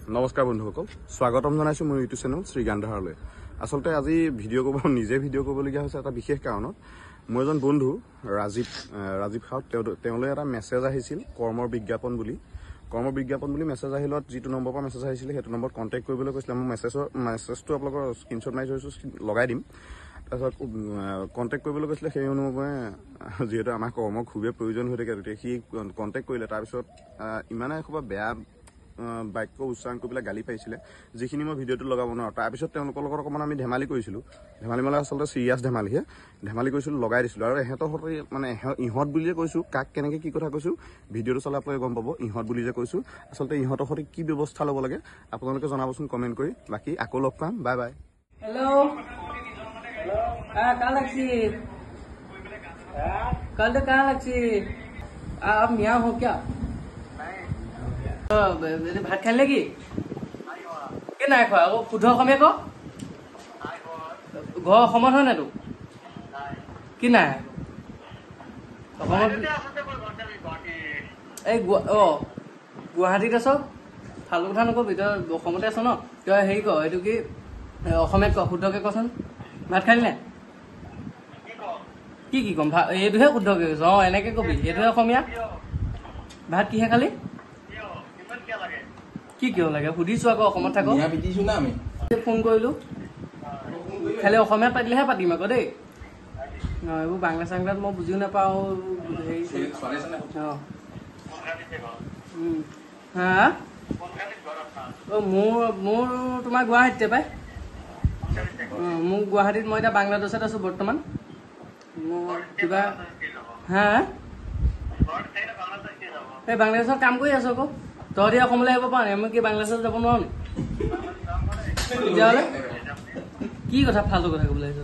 নমস্কাৰ বন্ধুসকল, স্বাগতম জনাইছো মোৰ ইউটিউব চেনেল শ্ৰী গান্ধাৰলৈ। আচলতে আজি নিজে ভিডিঅ' কৰিবলগীয়া হৈছে এটা বিশেষ কাৰণত। মোৰ এজন বন্ধু ৰাজীৱ খাউত তেওঁলৈ এটা মেছেজ আহিছিল কৰ্মৰ বিজ্ঞাপন বুলি মেছেজ আহিলত যিটো নম্বৰৰ পৰা মেছেজ আহিছিলে সেইটো নম্বৰত কণ্টেক্ট কৰিবলৈ কৈছিলে। মই মেছেজটো আপোনালোকৰ স্ক্ৰীনশ্বট মাৰি থৈছোঁ, লগাই দিম। তাৰপিছত কণ্টেক্ট কৰিবলৈ কৈছিলে, সেই অনুমে যিহেতু আমাৰ কৰ্মৰ খুবেই প্ৰয়োজন হৈ থাকে, গতিকে সি কণ্টেক্ট কৰিলে। তাৰপিছত ইমানে এসোপা বেয়া বাক্য উচ্চাৰণ কৰি পেলাই গালি পাৰিছিলে, যিখিনি মই ভিডিঅ'টো লগাব নোৱাৰোঁ। তাৰপিছত তেওঁলোকৰ লগত অকণমান আমি ধেমালি কৰিছিলোঁ, ধেমালি মানে আচলতে চিৰিয়াছ ধেমালি কৰিছিলোঁ, লগাই দিছিলোঁ। আৰু ইহঁতৰ সৈতে মানে ইহঁত বুলিয়ে কৈছোঁ, কাক কেনেকৈ কি কথা কৈছোঁ ভিডিঅ'টো চালে আপোনালোকে গম পাব। ইহঁত বুলি যে কৈছোঁ, আচলতে ইহঁতৰ সৈতে কি ব্যৱস্থা ল'ব লাগে আপোনালোকে জনাবচোন কমেণ্ট কৰি। বাকী আকৌ লগ পাম, বাই বাই। हेलो कहाँ लक्ष्मी कल तो कहाँ लक्ष्मी आप यहाँ हो क्या ভাত খালে কি কি নাই খোৱা আকৌ শুদ্ধ অসমীয়া ক ঘৰ অসমত হয় নাই তোৰ কি নাই অসমত এই গুৱাহাটীত আছ ফালু কথা নকবি তই অসমতে আছ ন তই হেৰি ক এইটো কি অসমীয়াত ক শুদ্ধকে কচোন ভাত খালি নাই কি কম এইটোহে শুদ্ধকে কৈছ এনেকে কবি এইটোহে অসমীয়া ভাত কিহে খালি কি কিয় লাগে সুধিছো আকৌ অসমত থাকো ফোন কৰিলো খালি অসমীয়াত পাতিলেহে পাতিম আকৌ দেই এইবোৰ বাংলা চাংলাত মই বুজিও নাপাওঁ হা মোৰ তোমাৰ গুৱাহাটীতে পাই মোক গুৱাহাটীত মই এতিয়া বাংলাদেশত আছো বৰ্তমান মোৰ কিবা হা এই বাংলাদেশত কাম কৰি আছো আকৌ তহঁতি অসমলৈ আহিব পাৰ নি আমি কি বাংলাদেশত যাব নোৱাৰো নি তেতিয়াহ'লে কি কথা ফাল্টু কথা ক'বলৈ আহিছ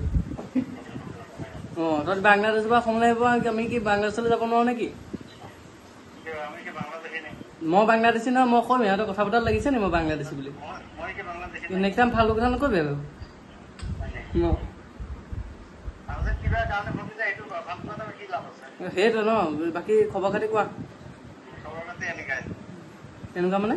তহঁতি বাংলাদেশৰ পৰা অসমলৈ আহিব আমি কি বাংলাদেশলৈ যাব নোৱাৰো নেকি মই বাংলাদেশী নহয় মই কম ইহঁতৰ কথা বতৰা লাগিছে নি মই বাংলাদেশী বুলি নেক্সট টাইম ফাল্টু কথা নকবি আৰু সেইটো ন বাকী খবৰ খাতি কোৱা এনেকুৱা মানে